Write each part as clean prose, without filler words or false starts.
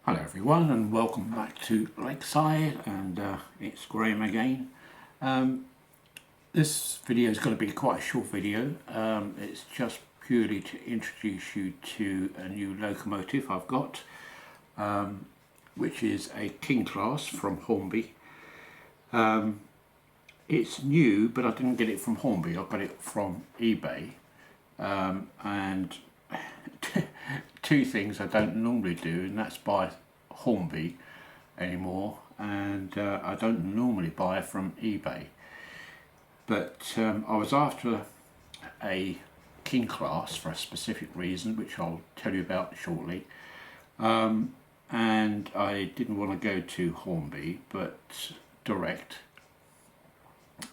Hello everyone and welcome back to Lakeside, and it's Graham again. This video is going to be quite a short video. It's just purely to introduce you to a new locomotive I've got, which is a King class from Hornby. It's new, but I didn't get it from Hornby, I got it from eBay. And two things I don't normally do, and that's buy Hornby anymore, and I don't normally buy from eBay. But I was after a King class for a specific reason, which I'll tell you about shortly. And I didn't want to go to Hornby, but direct.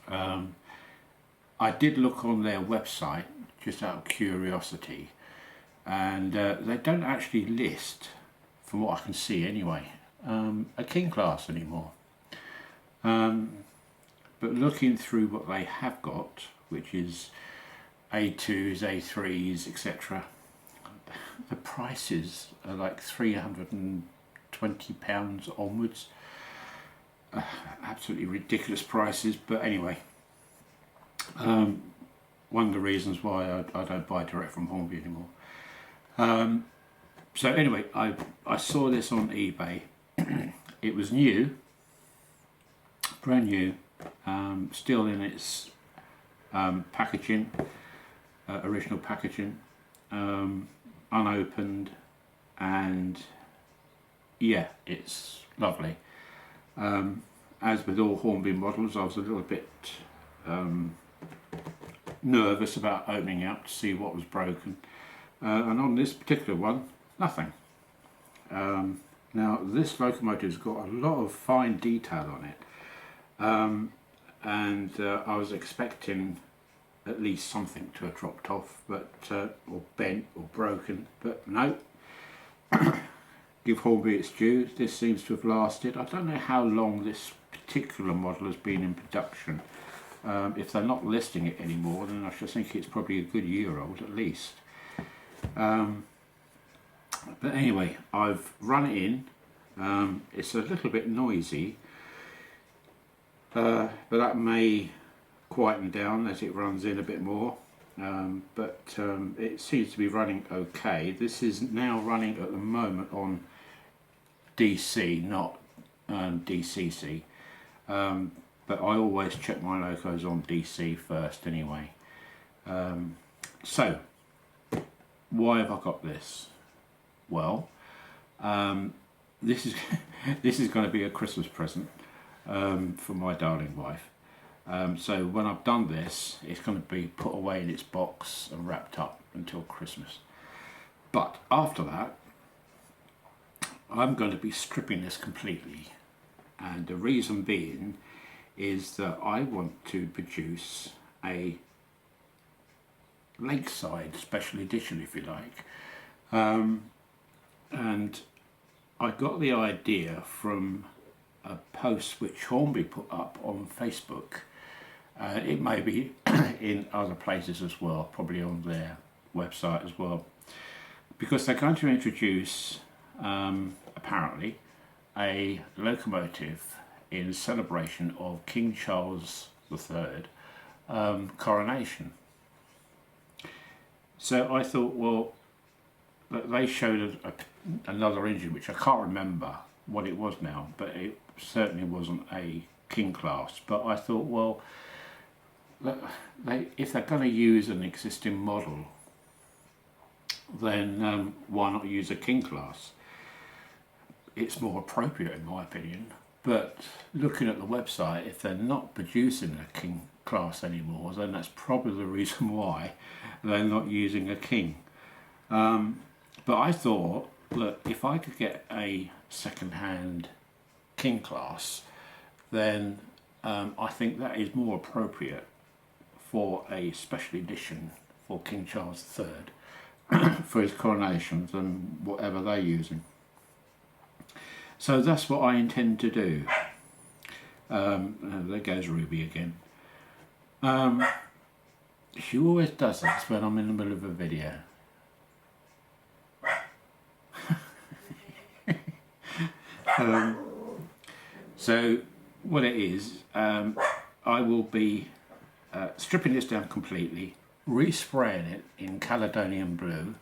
I did look on their website just out of curiosity, and they don't actually list, from what I can see anyway, a King class anymore. But looking through what they have got, which is A2s, A3s, etc., the prices are like £320 onwards. Absolutely ridiculous prices, but anyway, one of the reasons why I don't buy direct from Hornby anymore. So anyway, I saw this on eBay. It was new, brand new, still in its packaging, original packaging, unopened, and yeah, it's lovely. As with all Hornby models, I was a little bit nervous about opening up to see what was broken, and on this particular one, nothing. Now this locomotive's got a lot of fine detail on it, and I was expecting at least something to have dropped off, but or bent or broken, but no. Give Hornby its due, this seems to have lasted. I don't know how long this particular model has been in production. If they're not listing it anymore, then I should think it's probably a good year old at least. But anyway, I've run it in. It's a little bit noisy, but that may quieten down as it runs in a bit more. But it seems to be running okay. This is now running at the moment on DC, not DCC. But I always check my locos on DC first anyway. So, why have I got this? Well, this is this is going to be a Christmas present for my darling wife. So when I've done this, it's going to be put away in its box and wrapped up until Christmas. But after that, I'm going to be stripping this completely, and the reason being is that I want to produce a Lakeside special edition, if you like. And I got the idea from a post which Hornby put up on Facebook. It may be in other places as well, probably on their website as well, because they're going to introduce apparently a locomotive in celebration of King Charles III coronation. So I thought, well, they showed another engine which I can't remember what it was now, but it certainly wasn't a King class. But I thought, well, if they're going to use an existing model, then why not use a King class? It's more appropriate in my opinion. But looking at the website, if they're not producing a King class anymore, then that's probably the reason why they're not using a King. But I thought, look, if I could get a second-hand King class, then I think that is more appropriate for a special edition for King Charles III for his coronation than whatever they're using. So that's what I intend to do. There goes Ruby again. She always does this when I'm in the middle of a video. So what it is, I will be stripping this down completely, respraying it in Caledonian blue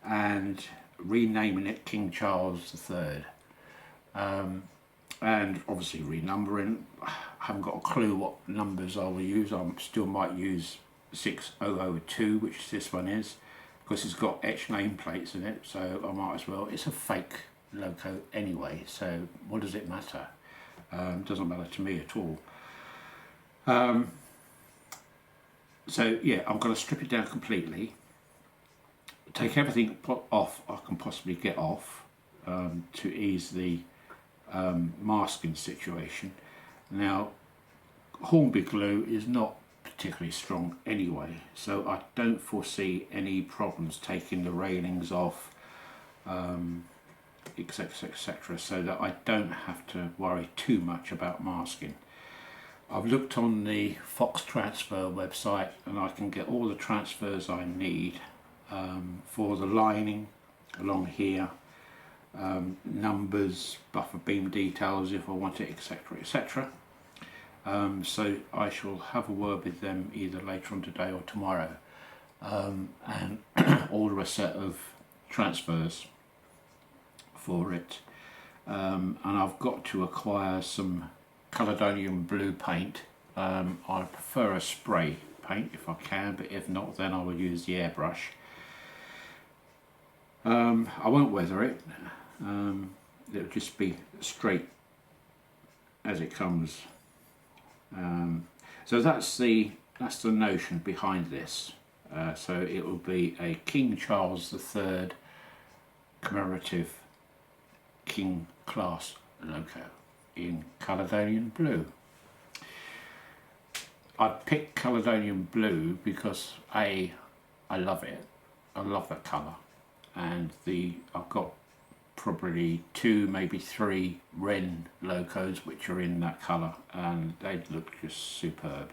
and renaming it King Charles III. And obviously renumbering. I haven't got a clue what numbers I will use. I still might use 6002, which this one is, because it's got etched nameplates in it, so I might as well. It's a fake loco anyway, so what does it matter? Doesn't matter to me at all. So yeah, I'm going to strip it down completely, take everything off I can possibly get off, to ease the masking situation. Now, Hornby glue is not particularly strong anyway, so I don't foresee any problems taking the railings off, etc, etc, so that I don't have to worry too much about masking. I've looked on the Fox Transfer website and I can get all the transfers I need for the lining along here, numbers, buffer beam details if I want it, etc, etc. So I shall have a word with them either later on today or tomorrow, and order a set of transfers for it. And I've got to acquire some Caledonian blue paint. I prefer a spray paint if I can, but if not, then I will use the airbrush. I won't weather it. It'll just be straight as it comes. So that's the notion behind this. So it will be a King Charles III commemorative King class loco in Caledonian blue. I picked Caledonian blue because I love it. I love that colour, and I've got probably 2, maybe 3 Wren locos which are in that colour, and they look just superb.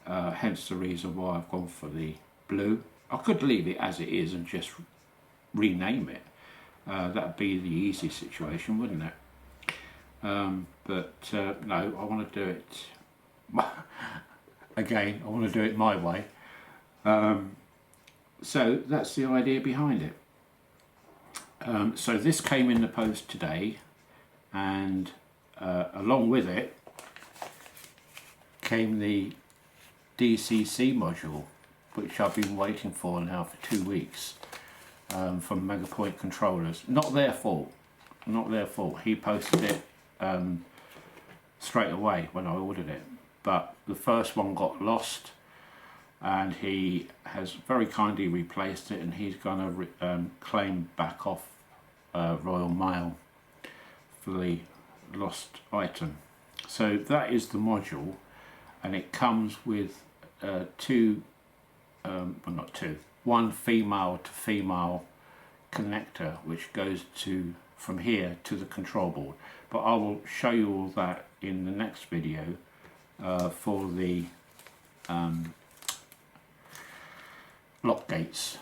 Hence the reason why I've gone for the blue. I could leave it as it is and just rename it. That'd be the easy situation, wouldn't it? But no, I want to do it again. I want to do it my way. So that's the idea behind it. So this came in the post today, and along with it came the DCC module, which I've been waiting for now for 2 weeks, from Megapoint Controllers. Not their fault, not their fault. He posted it straight away when I ordered it, but the first one got lost, and he has very kindly replaced it, and he's going to claim back off Royal Mail for the lost item. So that is the module, and it comes with one female to female connector which goes from here to the control board, but I will show you all that in the next video for the lock gates,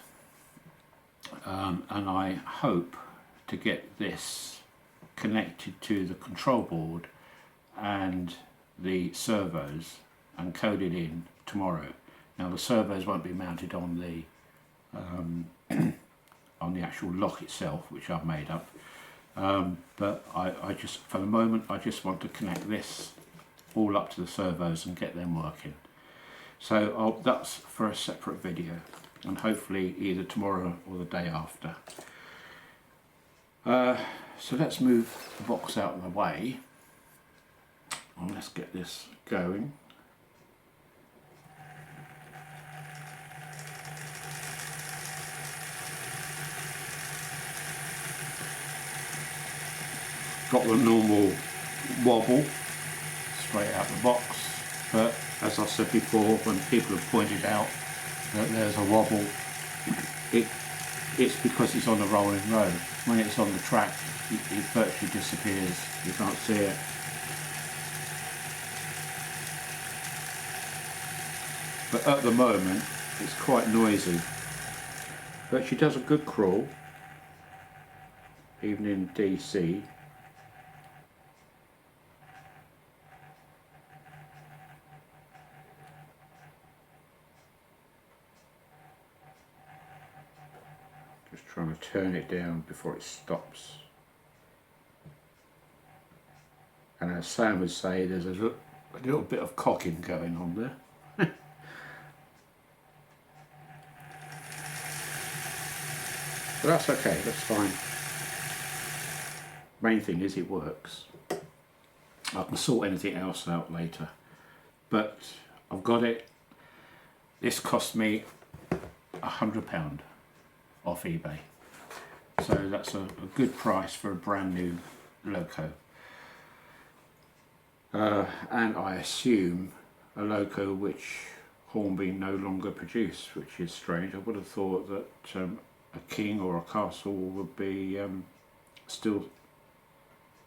and I hope to get this connected to the control board and the servos and coded in tomorrow. Now the servos won't be mounted on the on the actual lock itself, which I've made up, but I just, for the moment, I just want to connect this all up to the servos and get them working. So that's for a separate video, and hopefully either tomorrow or the day after. So let's move the box out of the way and let's get this going. Got the normal wobble straight out the box, but as I said before, when people have pointed out that there's a wobble, it's because it's on a rolling road. When it's on the track, it virtually disappears. You can't see it. But at the moment, it's quite noisy. But she does a good crawl, even in DC. trying to turn it down before it stops. And as Sam would say, there's a little bit of cocking going on there. But that's okay, that's fine. Main thing is it works. I can sort anything else out later. But I've got it. This cost me £100 off eBay. So that's a good price for a brand new loco. And I assume a loco which Hornby no longer produce, which is strange. I would have thought that a king or a castle would be still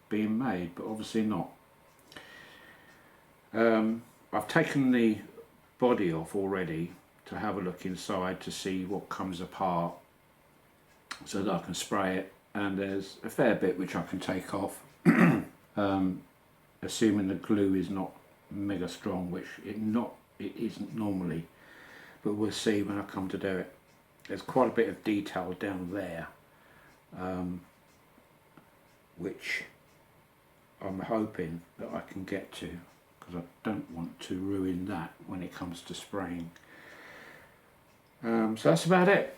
being made, but obviously not. I've taken the body off already to have a look inside to see what comes apart so that I can spray it, and there's a fair bit which I can take off. Assuming the glue is not mega strong, which it isn't normally, but we'll see when I come to do it. There's quite a bit of detail down there, which I'm hoping that I can get to, because I don't want to ruin that when it comes to spraying. So that's about it.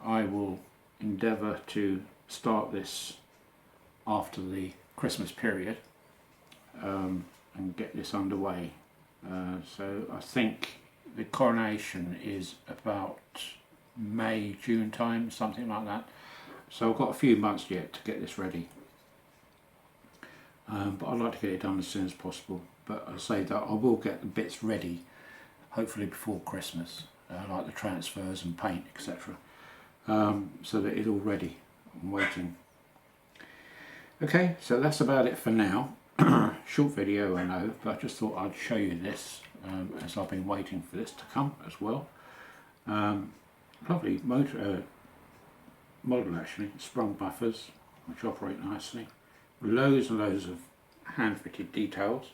I will endeavour to start this after the Christmas period and get this underway. So I think the coronation is about May, June time, something like that. So I've got a few months yet to get this ready. But I'd like to get it done as soon as possible. But I say that I will get the bits ready, hopefully before Christmas, like the transfers and paint, etc. So that it's all ready and waiting. Okay, so that's about it for now. Short video, I know, but I just thought I'd show you this as I've been waiting for this to come as well. Lovely model actually, sprung buffers which operate nicely. Loads and loads of hand-fitted details.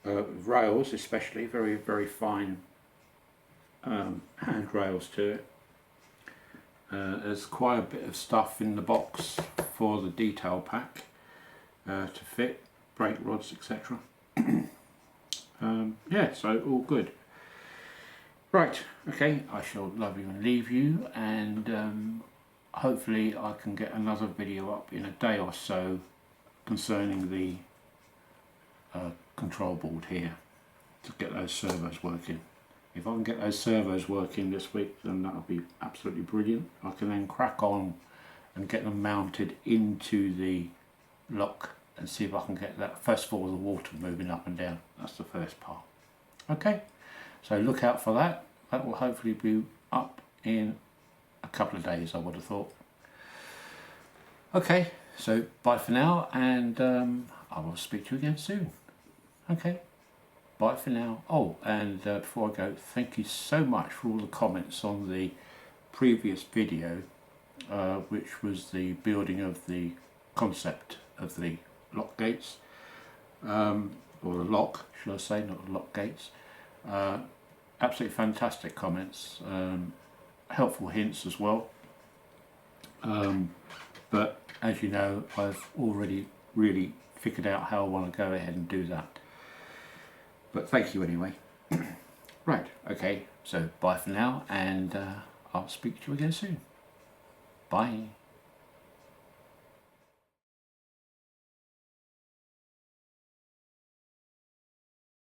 Rails especially, very, very fine hand rails to it. There's quite a bit of stuff in the box for the detail pack to fit, brake rods, etc. Yeah, so all good. Right, okay, I shall love you and leave you, and hopefully I can get another video up in a day or so concerning the control board here to get those servos working. If I can get those servos working this week, then that'll be absolutely brilliant. I can then crack on and get them mounted into the lock and see if I can get that, first of all, the water moving up and down. That's the first part. Okay, so look out for that. That will hopefully be up in a couple of days, I would have thought. Okay, so bye for now, and I will speak to you again soon. Okay. Bye for now. Oh, and before I go, thank you so much for all the comments on the previous video, which was the building of the concept of the lock gates, or the lock, should I say, not the lock gates. Absolutely fantastic comments, helpful hints as well. But as you know, I've already really figured out how I want to go ahead and do that. But thank you anyway. Right, okay, so bye for now, and I'll speak to you again soon. Bye.